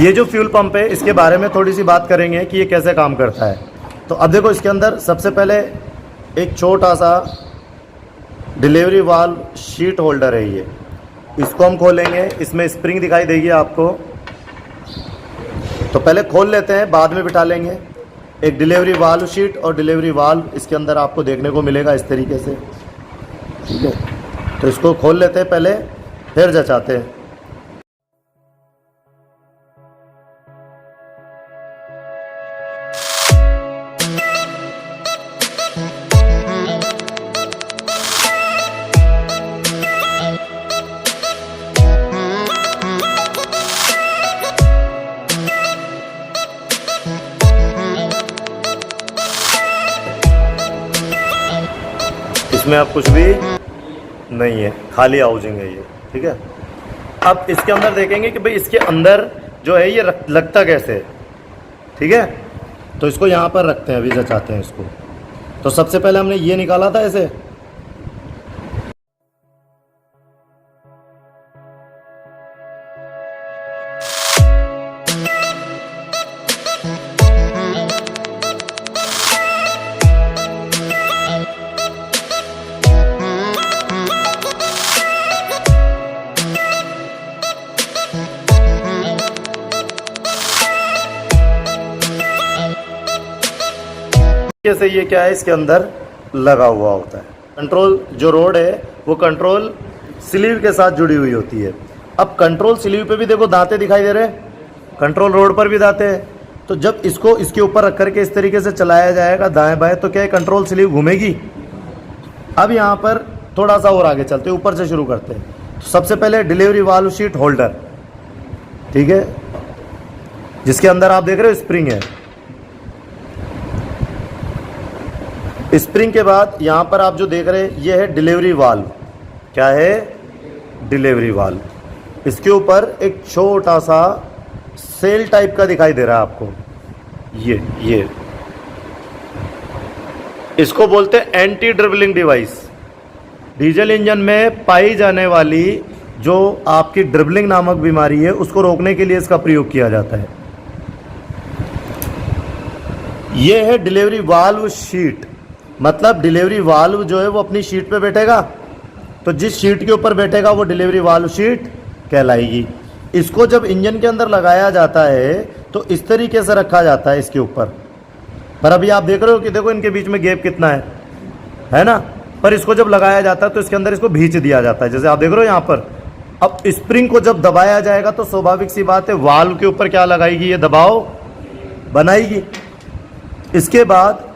ये जो fuel pump है इसके बारे में थोड़ी सी बात करेंगे कि ये कैसे काम करता है। तो अब देखो इसके अंदर सबसे पहले एक छोटा सा डिलीवरी वाल्व शीट होल्डर है ये, इसको हम खोलेंगे। इसमें स्प्रिंग दिखाई देगी आपको, तो पहले खोल लेते हैं, बाद में बिठा लेंगे। एक डिलीवरी वाल्व शीट और डिलीवरी वाल्व इसके अंदर आपको देखने को मिलेगा इस तरीके से, ठीक है। तो इसको खोल लेते हैं पहले, फिर जचाते हैं। इसमें अब कुछ भी नहीं है, खाली हाउसिंग है ये, ठीक है। अब इसके अंदर देखेंगे कि भाई इसके अंदर जो है ये लगता कैसे है, ठीक है। तो इसको यहाँ पर रखते हैं, अभी जचाते हैं इसको। तो सबसे पहले हमने ये निकाला था ऐसे, से ये क्या है इसके अंदर लगा हुआ होता है। कंट्रोल जो रोड है वो कंट्रोल स्लीव के साथ जुड़ी हुई होती है। अब कंट्रोल स्लीव पे भी देखो दांते दिखाई दे रहे हैं, कंट्रोल रोड पर भी दांते हैं। तो जब इसको इसके ऊपर रख करके इस तरीके से चलाया जाएगा दाएं बाएं, तो क्या है कंट्रोल स्लीव घूमेगी। अब यहाँ पर थोड़ा सा और आगे चलते हैं, ऊपर से शुरू करते हैं। तो सबसे पहले डिलीवरी वाल्व शीट होल्डर, ठीक है, जिसके अंदर आप देख रहे हो स्प्रिंग है। स्प्रिंग के बाद यहाँ पर आप जो देख रहे हैं ये है डिलीवरी वाल्व। क्या है? Delivery valve. इसके ऊपर एक छोटा सा सेल टाइप का दिखाई दे रहा है आपको, ये इसको बोलते हैं anti dribbling device. Diesel engine में पाई जाने वाली जो आपकी ड्रिबलिंग नामक बीमारी है उसको रोकने के लिए इसका प्रयोग किया जाता है। ये है डिलीवरी वाल्व शीट, मतलब डिलीवरी वाल्व जो है वो अपनी शीट पे बैठेगा, तो जिस शीट के ऊपर बैठेगा वो डिलीवरी वाल्व शीट कहलाएगी। इसको जब इंजन के अंदर लगाया जाता है तो इस तरीके से रखा जाता है इसके ऊपर। पर अभी आप देख रहे हो कि देखो इनके बीच में गैप कितना है ना। पर इसको जब लगाया जाता है तो इसके अंदर इसको भींच दिया जाता है, जैसे आप देख रहे हो यहाँ पर। अब स्प्रिंग को जब दबाया जाएगा तो स्वाभाविक सी बात है वाल्व के ऊपर क्या लगाएगी, ये दबाव बनाएगी। इसके बाद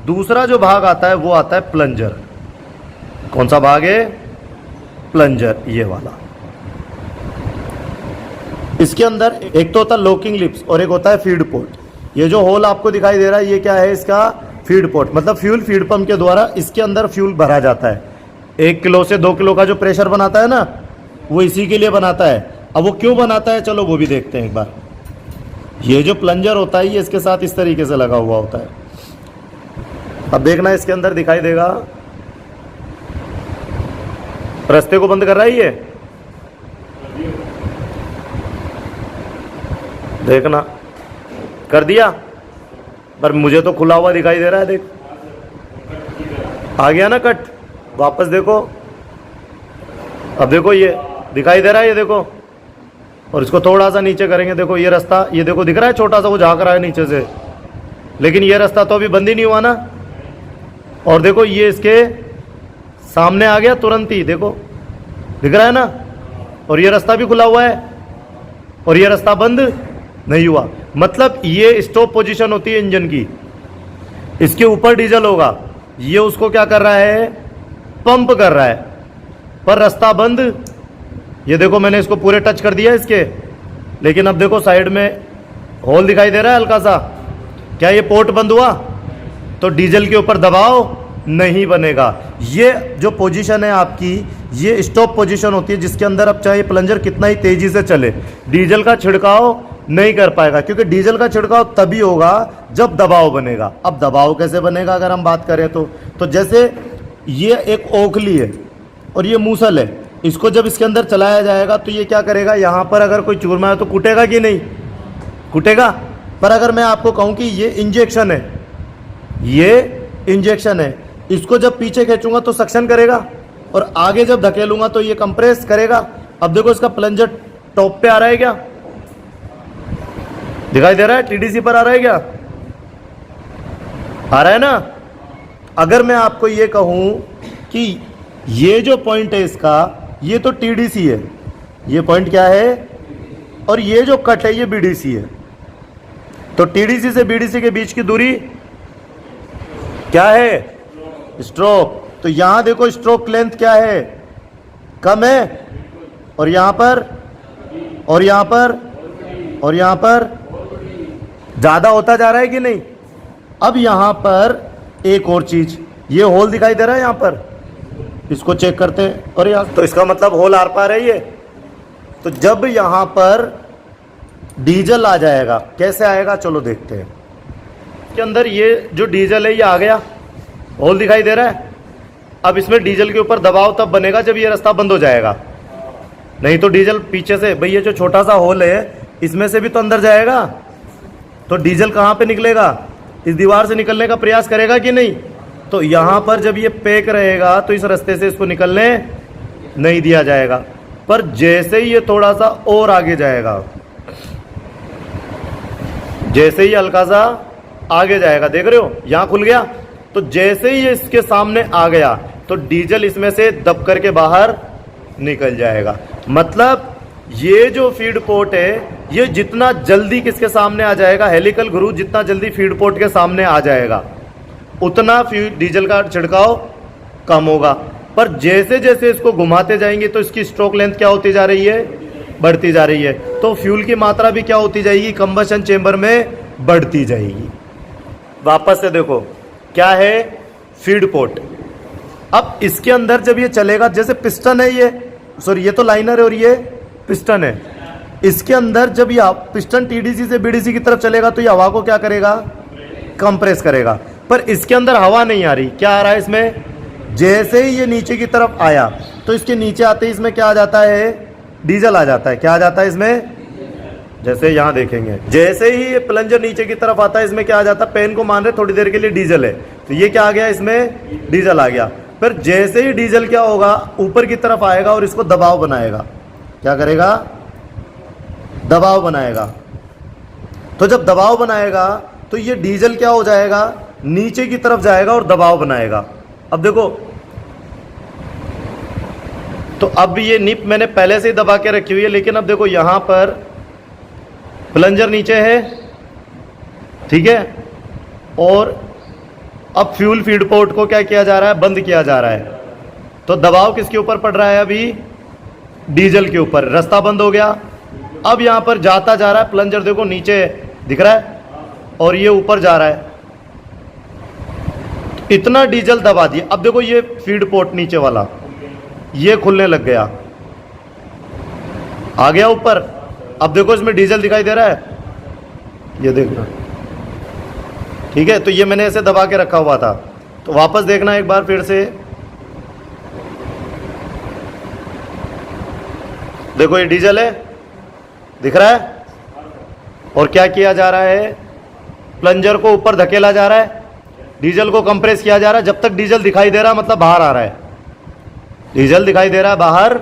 दूसरा जो भाग आता है वो आता है प्लंजर। कौन सा भाग है? प्लंजर, ये वाला। इसके अंदर एक तो होता है लॉकिंग लिप्स और एक होता है फीड पोर्ट। ये जो होल आपको दिखाई दे रहा है ये क्या है? इसका फीड पोर्ट, मतलब फ्यूल फीड पंप के द्वारा इसके अंदर फ्यूल भरा जाता है। 1 किलो से 2 किलो का जो प्रेशर बनाता है ना, वो इसी के लिए बनाता है। अब वो क्यों बनाता है, चलो वो भी देखते हैं एक बार। ये जो प्लंजर होता है ये इसके साथ इस तरीके से लगा हुआ होता है। अब देखना इसके अंदर दिखाई देगा, रास्ते को बंद कर रहा है ये, देखना कर दिया, पर मुझे तो खुला हुआ दिखाई दे रहा है। देख आ गया ना कट, वापस देखो। अब देखो ये दिखाई दे रहा है, ये देखो। और इसको थोड़ा सा नीचे करेंगे, देखो ये रास्ता, ये देखो दिख रहा है छोटा सा, वो झांक रहा है नीचे से, लेकिन ये रास्ता तो अभी बंद ही नहीं हुआ ना। और देखो ये इसके सामने आ गया तुरंत ही, देखो दिख रहा है ना। और ये रास्ता भी खुला हुआ है और ये रास्ता बंद नहीं हुआ, मतलब ये स्टॉप पोजीशन होती है इंजन की। इसके ऊपर डीजल होगा, ये उसको क्या कर रहा है, पंप कर रहा है, पर रास्ता बंद। ये देखो मैंने इसको पूरे टच कर दिया इसके, लेकिन अब देखो साइड में होल दिखाई दे रहा है हल्का सा। क्या ये पोर्ट बंद हुआ? तो डीजल के ऊपर दबाव नहीं बनेगा। ये जो पोजीशन है आपकी, ये स्टॉप पोजीशन होती है, जिसके अंदर अब चाहे प्लंजर कितना ही तेजी से चले डीजल का छिड़काव नहीं कर पाएगा, क्योंकि डीजल का छिड़काव तभी होगा जब दबाव बनेगा। अब दबाव कैसे बनेगा अगर हम बात करें तो जैसे ये एक ओखली है और ये मूसल है, इसको जब इसके अंदर चलाया जाएगा तो ये क्या करेगा, यहाँ पर अगर कोई चूरमा है तो कूटेगा कि नहीं, कूटेगा। पर अगर मैं आपको कहूं कि ये इंजेक्शन है, ये इंजेक्शन है, इसको जब पीछे खींचूंगा तो सक्शन करेगा और आगे जब धकेलूंगा तो ये कंप्रेस करेगा। अब देखो इसका प्लंजर टॉप पे आ रहा है क्या, दिखाई दे रहा है, टीडीसी पर आ रहा है क्या, आ रहा है ना। अगर मैं आपको ये कहूं कि ये जो पॉइंट है इसका, ये तो टीडीसी है, ये पॉइंट क्या है, और ये जो कट है ये बीडीसी है, तो टीडीसी से बीडीसी के बीच की दूरी क्या है, स्ट्रोक। तो यहां देखो स्ट्रोक लेंथ क्या है, कम है, और यहां पर और यहां पर और यहां पर ज्यादा होता जा रहा है कि नहीं। अब यहां पर एक और चीज, ये होल दिखाई दे रहा है यहां पर, इसको चेक करते हैं। और यहां तो इसका मतलब होल आर पार है ये। तो जब यहां पर डीजल आ जाएगा, कैसे आएगा चलो देखते हैं। के अंदर ये जो डीजल है ये आ गया, होल दिखाई दे रहा है। अब इसमें डीजल के ऊपर दबाव तब बनेगा जब ये रास्ता बंद हो जाएगा, नहीं तो डीजल पीछे से, भाई ये जो छोटा सा होल है इसमें से भी तो अंदर जाएगा, तो डीजल कहां पे निकलेगा, इस दीवार से निकलने का प्रयास करेगा कि नहीं। तो यहां पर जब ये पैक रहेगा तो इस रास्ते से इसको निकलने नहीं दिया जाएगा। पर जैसे ही ये थोड़ा सा और आगे जाएगा, जैसे ही हल्का सा आगे जाएगा, देख रहे हो यहां खुल गया, तो जैसे ही ये इसके सामने आ गया तो डीजल इसमें से दब करके बाहर निकल जाएगा। मतलब ये जो फीड पोर्ट है ये जितना जल्दी किसके सामने आ जाएगा, हेलिकल ग्रू जितना जल्दी फीड पोर्ट के सामने आ जाएगा उतना डीजल का छिड़काव कम होगा। पर जैसे जैसे इसको घुमाते जाएंगे तो इसकी स्ट्रोक लेंथ क्या होती जा रही है, बढ़ती जा रही है। तो फ्यूल की मात्रा भी क्या होती जाएगी, कंबशन चेंबर में बढ़ती जाएगी। वापस से देखो क्या है, फीड पोर्ट। अब इसके अंदर जब ये चलेगा, जैसे पिस्टन है ये, सॉरी ये तो लाइनर है और ये पिस्टन है, इसके अंदर जब ये पिस्टन टीडीसी से बीडीसी की तरफ चलेगा तो ये हवा को क्या करेगा, कंप्रेस करेगा। पर इसके अंदर हवा नहीं आ रही, क्या आ रहा है इसमें, जैसे ही ये नीचे की तरफ आया तो इसके नीचे आते ही इसमें क्या आ जाता है, डीजल आ जाता है। क्या आ जाता है इसमें, जैसे यहां देखेंगे, जैसे ही ये प्लंजर नीचे की तरफ आता है इसमें क्या आ जाता है, पेन को मान रहे थोड़ी देर के लिए डीजल है, तो ये क्या आ गया, इसमें डीजल आ गया। फिर जैसे ही डीजल क्या होगा, ऊपर की तरफ आएगा और इसको दबाव बनाएगा, क्या करेगा, दबाव बनाएगा। तो जब दबाव बनाएगा तो ये डीजल क्या हो जाएगा, नीचे की तरफ जाएगा और दबाव बनाएगा। अब देखो, तो अब ये निप मैंने पहले से ही दबा के रखी हुई है, लेकिन अब देखो यहां पर प्लंजर नीचे है, ठीक है, और अब फ्यूल फीड पोर्ट को क्या किया जा रहा है, बंद किया जा रहा है। तो दबाव किसके ऊपर पड़ रहा है, अभी डीजल के ऊपर, रास्ता बंद हो गया। अब यहां पर जाता जा रहा है, प्लंजर देखो नीचे दिख रहा है और ये ऊपर जा रहा है, इतना डीजल दबा दिया। अब देखो ये फीड पोर्ट नीचे वाला ये खुलने लग गया, आ गया ऊपर। अब देखो इसमें डीजल दिखाई दे रहा है, ये देखना, ठीक है। तो ये मैंने ऐसे दबा के रखा हुआ था, तो वापस देखना एक बार फिर से, देखो ये डीजल है, दिख रहा है, और क्या किया जा रहा है, प्लंजर को ऊपर धकेला जा रहा है, डीजल को कंप्रेस किया जा रहा है। जब तक डीजल दिखाई दे रहा है मतलब बाहर आ रहा है, डीजल दिखाई दे रहा है, बाहर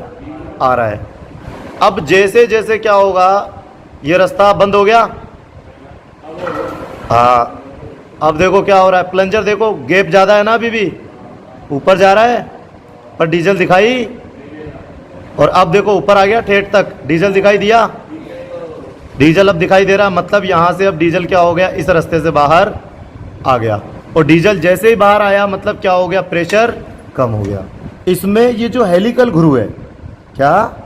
आ रहा है। अब जैसे जैसे क्या होगा, ये रास्ता बंद हो गया, हाँ, अब देखो क्या हो रहा है, प्लंजर देखो गैप ज्यादा है ना, अभी भी ऊपर जा रहा है पर डीजल दिखाई, और अब देखो ऊपर आ गया ठेठ तक, डीजल दिखाई दिया, डीजल अब दिखाई दे रहा, मतलब यहां से अब डीजल क्या हो गया, इस रास्ते से बाहर आ गया। और डीजल जैसे ही बाहर आया मतलब क्या हो गया, प्रेशर कम हो गया। इसमें ये जो हेलिकल ग्रू है, क्या,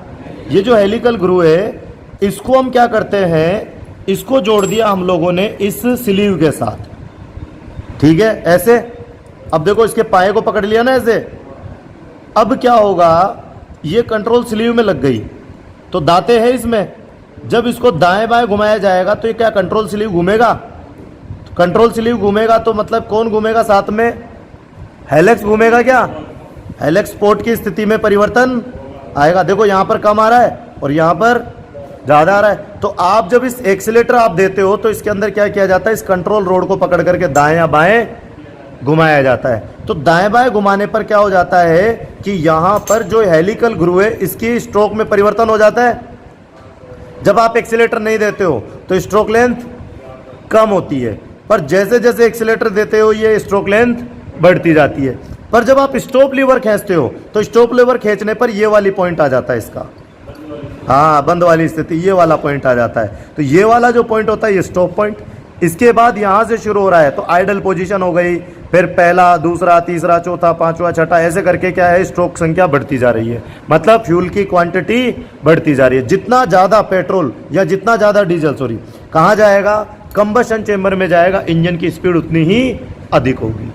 ये जो हेलिकल ग्रू है, इसको हम क्या करते हैं, इसको जोड़ दिया हम लोगों ने इस स्लीव के साथ, ठीक है, ऐसे। अब देखो इसके पाए को पकड़ लिया ना ऐसे, अब क्या होगा, ये कंट्रोल स्लीव में लग गई, तो दांते हैं इसमें, जब इसको दाएं बाएं घुमाया जाएगा तो ये क्या, कंट्रोल स्लीव घूमेगा, कंट्रोल स्लीव घूमेगा तो मतलब कौन घूमेगा साथ में, हेलेक्स घूमेगा। क्या, हेलेक्स पोर्ट की स्थिति में परिवर्तन आएगा। देखो यहां पर कम आ रहा है और यहां पर ज़्यादा आ रहा है। तो आप जब इस एक्सीलेटर आप देते हो तो इसके अंदर क्या किया जाता है, इस कंट्रोल रोड को पकड़ करके दाएं या बाएं घुमाया जाता है। तो दाएं बाएं घुमाने पर क्या हो जाता है कि यहां पर जो हेलिकल ग्रू है इसकी स्ट्रोक में परिवर्तन हो जाता है। जब आप एक्सीलेटर नहीं देते हो तो स्ट्रोक लेंथ कम होती है, पर जैसे जैसे एक्सीलेटर देते हो ये स्ट्रोक लेंथ बढ़ती जाती है। पर जब आप स्टॉप लीवर खींचते हो तो स्टॉप लीवर खींचने पर ये वाली पॉइंट आ जाता है इसका, हाँ बंद वाली स्थिति, ये वाला पॉइंट आ जाता है। तो ये वाला जो पॉइंट होता है ये स्टॉप पॉइंट। इसके बाद यहां से शुरू हो रहा है तो आइडल पोजीशन हो गई, फिर पहला, दूसरा, तीसरा, चौथा, पांचवा, छठा, ऐसे करके क्या है स्ट्रोक संख्या बढ़ती जा रही है। मतलब फ्यूल की क्वांटिटी बढ़ती जा रही है। जितना ज़्यादा पेट्रोल या जितना ज़्यादा डीजल कहाँ जाएगा, कंबशन चेंबर में जाएगा, इंजन की स्पीड उतनी ही अधिक होगी।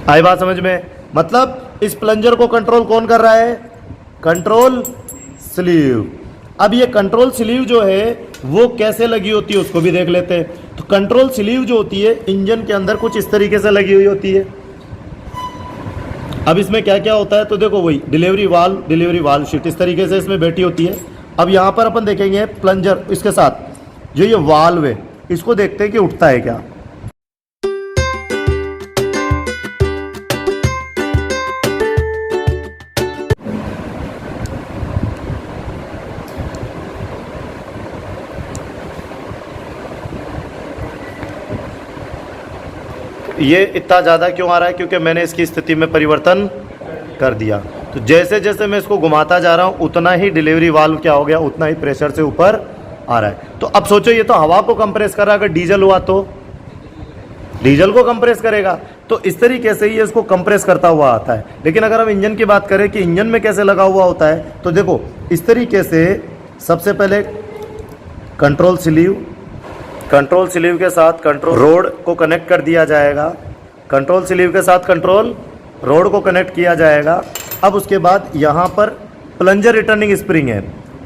आई बात समझ में? मतलब इस प्लंजर को कंट्रोल कौन कर रहा है, कंट्रोल स्लीव। अब ये कंट्रोल स्लीव जो है वो कैसे लगी होती है उसको भी देख लेते हैं। तो कंट्रोल स्लीव जो होती है इंजन के अंदर कुछ इस तरीके से लगी हुई होती है। अब इसमें क्या क्या होता है तो देखो वही डिलीवरी वाल्व शीट इस तरीके से इसमें बैठी होती है। अब यहाँ पर अपन देखेंगे प्लंजर, इसके साथ जो ये वाल्व है इसको देखते हैं कि उठता है क्या। ये इतना ज़्यादा क्यों आ रहा है, क्योंकि मैंने इसकी स्थिति में परिवर्तन कर दिया। तो जैसे जैसे मैं इसको घुमाता जा रहा हूँ उतना ही डिलीवरी वाल्व क्या हो गया, उतना ही प्रेशर से ऊपर आ रहा है। तो अब सोचो ये तो हवा को कंप्रेस कर रहा है, अगर डीजल हुआ तो डीजल को कंप्रेस करेगा। तो इस तरीके से ये इसको कंप्रेस करता हुआ आता है। लेकिन अगर हम इंजन की बात करें कि इंजन में कैसे लगा हुआ होता है तो देखो इस तरीके से सबसे पहले कंट्रोल स्लीव के साथ कंट्रोल रोड को कनेक्ट कर दिया जाएगा। कंट्रोल स्लीव के साथ कंट्रोल रोड को कनेक्ट किया जाएगा। अब उसके बाद यहाँ पर प्लंजर रिटर्निंग स्प्रिंग है,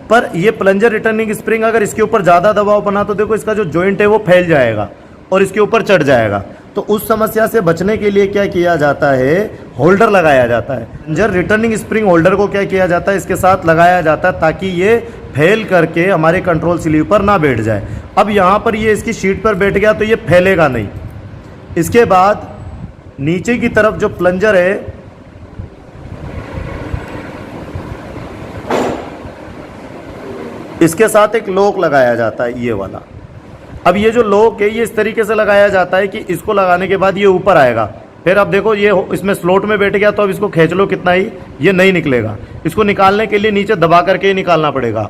पर ये प्लंजर रिटर्निंग स्प्रिंग अगर इसके ऊपर ज़्यादा दबाव बना तो देखो इसका जो जॉइंट है वो फैल जाएगा और इसके ऊपर चढ़ जाएगा। तो उस समस्या से बचने के लिए क्या किया जाता है, होल्डर लगाया जाता है। प्लंजर रिटर्निंग स्प्रिंग होल्डर को क्या किया जाता है, इसके साथ लगाया जाता है ताकि ये फैल करके हमारे कंट्रोल स्लीव पर ना बैठ जाए। अब यहाँ पर ये इसकी शीट पर बैठ गया तो ये फैलेगा नहीं। इसके बाद नीचे की तरफ जो प्लंजर है इसके साथ एक लॉक लगाया जाता है, ये वाला। अब ये जो लॉक है ये इस तरीके से लगाया जाता है कि इसको लगाने के बाद ये ऊपर आएगा। फिर अब देखो ये इसमें स्लॉट में बैठ गया तो अब इसको खींच लो कितना ही, ये नहीं निकलेगा। इसको निकालने के लिए नीचे दबा करके ही निकालना पड़ेगा।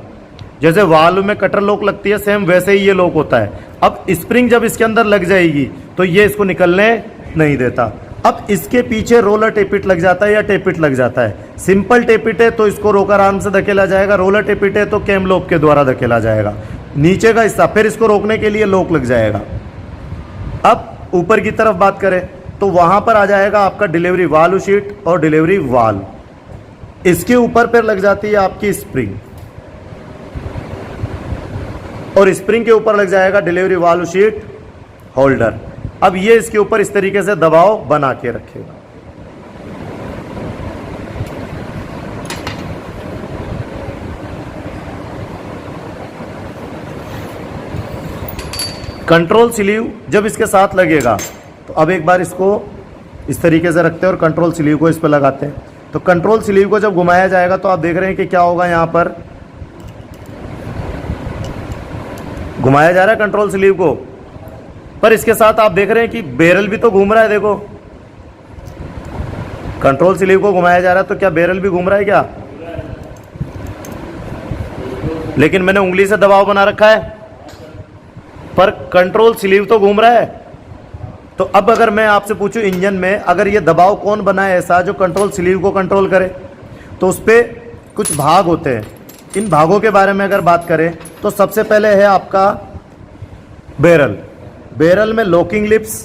जैसे वाल्व में कटर लॉक लगती है सेम वैसे ही ये लॉक होता है। अब स्प्रिंग जब इसके अंदर लग जाएगी तो ये इसको निकलने नहीं देता। अब इसके पीछे रोलर टेपिट लग जाता है या टेपिट लग जाता है। सिंपल टेपिट है तो इसको रोकर आर्म से धकेला जाएगा, रोलर टेपिट है तो कैम लॉक के द्वारा धकेला जाएगा। नीचे का हिस्सा फिर इसको रोकने के लिए लॉक लग जाएगा। अब ऊपर की तरफ बात करें तो वहां पर आ जाएगा आपका डिलीवरी वाल्व शीट और डिलीवरी वाल्व। इसके ऊपर पर लग जाती है आपकी स्प्रिंग और स्प्रिंग के ऊपर लग जाएगा डिलीवरी वाल्व शीट होल्डर। अब ये इसके ऊपर इस तरीके से दबाव बना के रखेगा। कंट्रोल स्लीव जब इसके साथ लगेगा तो अब एक बार इसको इस तरीके से रखते हैं और कंट्रोल स्लीव को इस पर लगाते हैं। तो कंट्रोल स्लीव को जब घुमाया जाएगा तो आप देख रहे हैं कि क्या होगा, यहाँ पर घुमाया जा रहा है कंट्रोल स्लीव को, पर इसके साथ आप देख रहे हैं कि बैरल भी तो घूम रहा है। देखो कंट्रोल स्लीव को घुमाया जा रहा है तो क्या बैरल भी घूम रहा है क्या? लेकिन मैंने उंगली से दबाव बना रखा है पर कंट्रोल स्लीव तो घूम रहा है। तो अब अगर मैं आपसे पूछूं इंजन में अगर ये दबाव कौन बनाए ऐसा जो कंट्रोल स्लीव को कंट्रोल करे, तो उस पर कुछ भाग होते हैं। इन भागों के बारे में अगर बात करें तो सबसे पहले है आपका बैरल। बैरल में लॉकिंग लिप्स,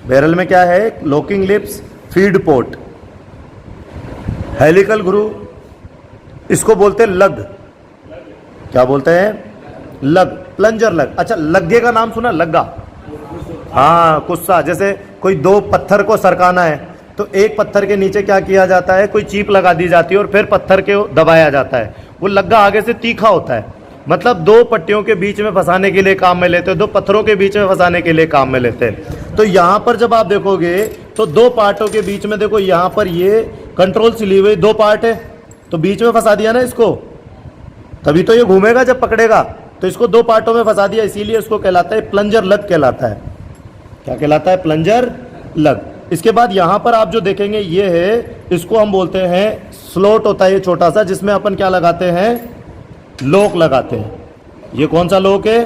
बैरल में क्या है, locking lips, feed port, helical groove, इसको बोलते हैं लग। क्या बोलते हैं? लग, प्लंजर लग। अच्छा, लग्गे का नाम सुना? लग्गा, हाँ कुस्सा। जैसे कोई दो पत्थर को सरकाना है तो एक पत्थर के नीचे क्या किया जाता है, कोई चीप लगा दी जाती है और फिर पत्थर के दबाया जाता है। वो लग्गा आगे से तीखा होता है। मतलब दो पट्टियों के बीच में फंसाने के लिए काम में लेते हैं, दो पत्थरों के बीच में फंसाने के लिए काम में लेते हैं। तो यहाँ पर जब आप देखोगे तो दो पार्टों के बीच में देखो, यहाँ पर ये कंट्रोल स्लीव है, दो पार्ट है, तो बीच में फंसा दिया ना इसको, तभी तो ये घूमेगा जब पकड़ेगा। तो इसको दो पार्टों में फंसा दिया, इसीलिए इसको कहलाता है प्लंजर लग कहलाता है। क्या कहलाता है? प्लंजर लग। इसके बाद यहाँ पर आप जो देखेंगे ये है, इसको हम बोलते हैं स्लॉट होता है ये छोटा सा, जिसमें अपन क्या लगाते हैं? लॉक लगाते हैं। ये कौन सा लॉक है?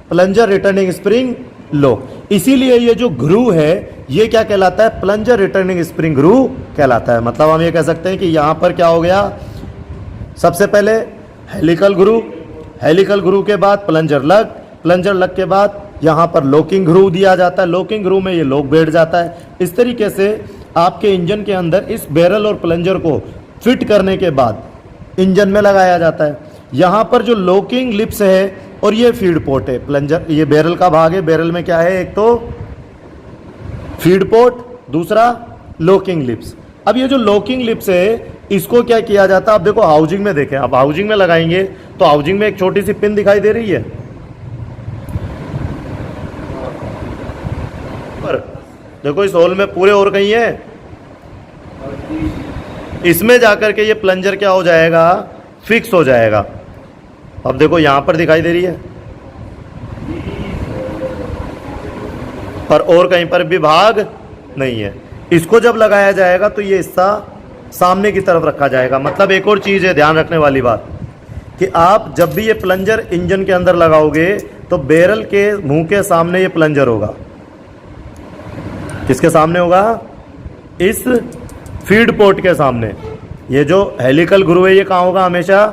Plunger returning spring lock. इसीलिए ये जो ग्रू है ये क्या कहलाता है? प्लंजर रिटर्निंग स्प्रिंग ग्रू कहलाता है। मतलब हम ये कह सकते हैं कि यहाँ पर क्या हो गया, सबसे पहले हेलिकल ग्रू, हेलिकल ग्रू के बाद प्लंजर लग, प्लंजर लग के बाद यहाँ पर लॉकिंग ग्रू दिया जाता है, लॉकिंग ग्रू में ये लॉक बैठ जाता है। इस तरीके से आपके इंजन के अंदर इस बैरल और प्लंजर को फिट करने के बाद इंजन में लगाया जाता है। यहाँ पर जो लॉकिंग लिप्स है और ये फीड पोर्ट है, प्लंजर ये बैरल का भाग है। बैरल में क्या है? एक तो फीड पोर्ट, दूसरा लॉकिंग लिप्स। अब ये जो लॉकिंग लिप्स है इसको क्या किया जाता है? आप देखो हाउजिंग में देखें, आप हाउजिंग में लगाएंगे तो हाउजिंग में एक छोटी सी पिन दिखाई दे रही है, पर देखो इस होल में पूरे और कहीं है, इसमें जाकर के ये प्लंजर क्या हो जाएगा? फिक्स हो जाएगा। अब देखो यहां पर दिखाई दे रही है, पर और कहीं पर भी भाग नहीं है। इसको जब लगाया जाएगा तो ये हिस्सा सामने की तरफ रखा जाएगा। मतलब एक और चीज़ है ध्यान रखने वाली बात, कि आप जब भी ये प्लंजर इंजन के अंदर लगाओगे तो बैरल के मुंह के सामने ये प्लंजर होगा। किसके सामने होगा? इस फीड पोर्ट के सामने। ये जो हेलिकल ग्रू है ये कहाँ होगा? हमेशा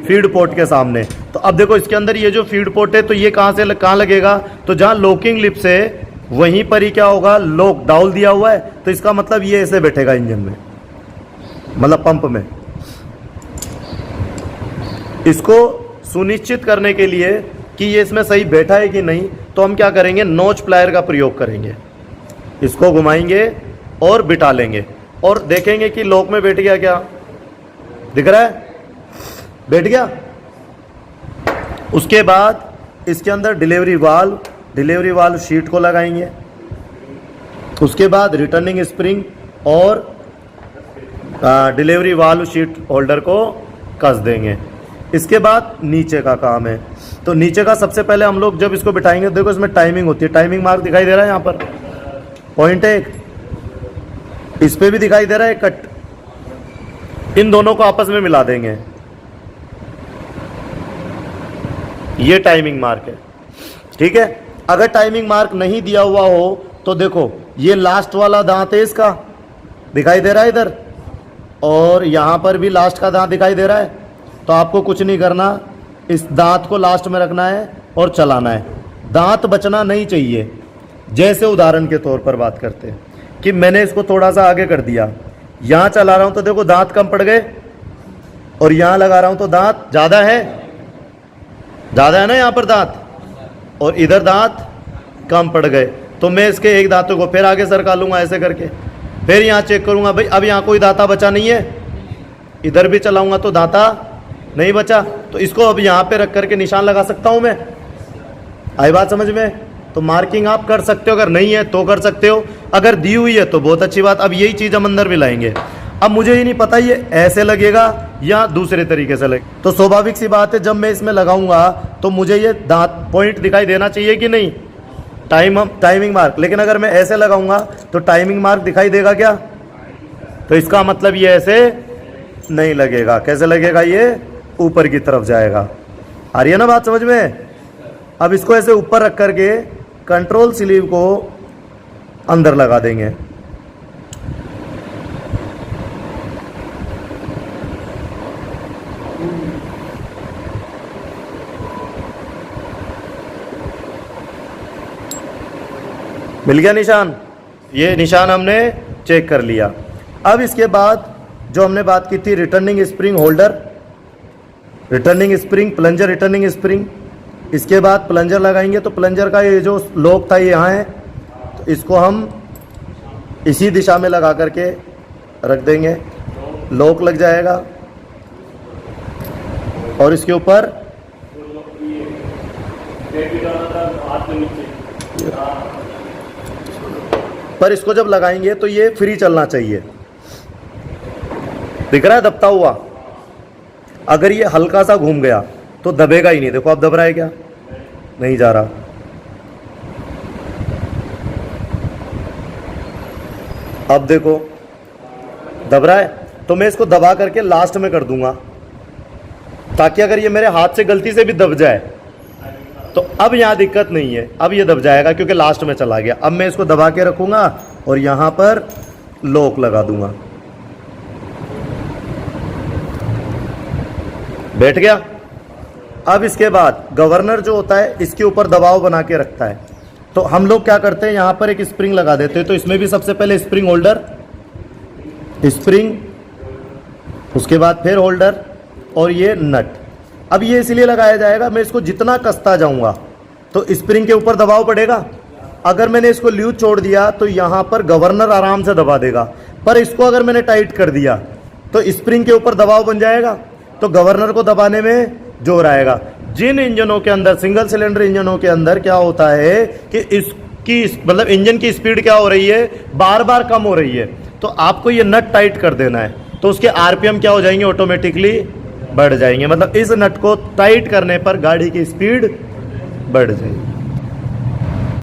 फीड पोर्ट के सामने। तो अब देखो इसके अंदर ये जो फीड पोर्ट है तो ये कहाँ से कहाँ लगेगा? तो जहाँ लॉकिंग लिप्स है वहीं पर ही क्या होगा? लॉक डाउन दिया हुआ है, तो इसका मतलब ये ऐसे बैठेगा इंजन में, मतलब पंप में। इसको सुनिश्चित करने के लिए कि ये इसमें सही बैठा है कि नहीं, तो हम क्या करेंगे? नोच प्लायर का प्रयोग करेंगे। इसको घुमाएंगे और बिठा लेंगे और देखेंगे कि लॉक में बैठ गया। क्या दिख रहा है? बैठ गया। उसके बाद इसके अंदर डिलीवरी वाल्व शीट को लगाएंगे। उसके बाद रिटर्निंग स्प्रिंग और डिलीवरी वाल्व शीट होल्डर को कस देंगे। इसके बाद नीचे का काम है। तो नीचे का सबसे पहले हम लोग जब इसको बिठाएंगे, देखो इसमें टाइमिंग होती है, टाइमिंग मार्क दिखाई दे रहा है, यहाँ पर पॉइंट है एक, इस पे भी दिखाई दे रहा है कट। इन दोनों को आपस में मिला देंगे, ये टाइमिंग मार्क है। ठीक है। अगर टाइमिंग मार्क नहीं दिया हुआ हो तो देखो ये लास्ट वाला दांत है, इसका दिखाई दे रहा है इधर, और यहां पर भी लास्ट का दांत दिखाई दे रहा है। तो आपको कुछ नहीं करना, इस दांत को लास्ट में रखना है और चलाना है। दांत बचना नहीं चाहिए। जैसे उदाहरण के तौर पर बात करते हैं कि मैंने इसको थोड़ा सा आगे कर दिया, यहां चला रहा हूं तो देखो दांत कम पड़ गए, और यहां लगा रहा हूं तो दांत ज्यादा है ना यहां पर दांत, और इधर दांत कम पड़ गए। तो मैं इसके एक दांतों को फिर आगे सरका लूंगा ऐसे करके, फिर यहां चेक करूंगा भाई अब यहां कोई दांता बचा नहीं है, इधर भी चलाऊंगा तो दांता नहीं बचा, तो इसको अब यहां पे रख करके निशान लगा सकता हूं मैं। आई बात समझ में? तो मार्किंग आप कर सकते हो, अगर नहीं है तो कर सकते हो, अगर दी हुई है तो बहुत अच्छी बात। अब यही चीज हम अंदर भी लाएंगे। अब मुझे ही नहीं पता ये ऐसे लगेगा या दूसरे तरीके से लगेगा, तो स्वाभाविक सी बात है जब मैं इसमें लगाऊंगा तो मुझे ये दांत पॉइंट दिखाई देना चाहिए कि नहीं, टाइमिंग मार्क। लेकिन अगर मैं ऐसे लगाऊंगा तो टाइमिंग मार्क दिखाई देगा क्या? तो इसका मतलब ये ऐसे नहीं लगेगा। कैसे लगेगा? ये ऊपर की तरफ जाएगा। आ रही है ना बात समझ में? अब इसको ऐसे ऊपर रख करके कंट्रोल स्लीव को अंदर लगा देंगे। मिल गया निशान? ये निशान हमने चेक कर लिया। अब इसके बाद जो हमने बात की थी returning spring holder, returning spring, plunger returning spring, इसके बाद प्लंजर लगाएंगे। तो प्लंजर का ये जो लॉक था ये यहाँ है, तो इसको हम इसी दिशा में लगा करके रख देंगे, लॉक लग जाएगा। और इसके ऊपर पर इसको जब लगाएंगे तो ये फ्री चलना चाहिए। दिख रहा है दबता हुआ? अगर ये हल्का सा घूम गया तो दबेगा ही नहीं। देखो अब दब रहा है क्या? नहीं जा रहा। अब देखो दब रहा है। तो मैं इसको दबा करके लास्ट में कर दूंगा, ताकि अगर ये मेरे हाथ से गलती से भी दब जाए तो अब यहां दिक्कत नहीं है। अब ये दब जाएगा क्योंकि लास्ट में चला गया। अब मैं इसको दबा के रखूंगा और यहां पर लॉक लगा दूंगा। बैठ गया। अब इसके बाद गवर्नर जो होता है इसके ऊपर दबाव बना के रखता है। तो हम लोग क्या करते हैं, यहां पर एक स्प्रिंग लगा देते हैं। तो इसमें भी सबसे पहले स्प्रिंग होल्डर, स्प्रिंग, उसके बाद फिर होल्डर और ये नट। अब ये इसलिए लगाया जाएगा, मैं इसको जितना कसता जाऊंगा तो स्प्रिंग के ऊपर दबाव पड़ेगा। अगर मैंने इसको लूज छोड़ दिया तो यहां पर गवर्नर आराम से दबा देगा, पर इसको अगर मैंने टाइट कर दिया तो स्प्रिंग के ऊपर दबाव बन जाएगा, तो गवर्नर को दबाने में जोर आएगा। जिन इंजनों के अंदर, सिंगल सिलेंडर इंजनों के अंदर क्या होता है कि इसकी मतलब इंजन की स्पीड क्या हो रही है, बार बार कम हो रही है, तो आपको ये नट टाइट कर देना है। तो उसके आरपीएम क्या हो जाएंगे, ऑटोमेटिकली बढ़ जाएंगे। मतलब इस नट को टाइट करने पर गाड़ी की स्पीड बढ़ जाएगी।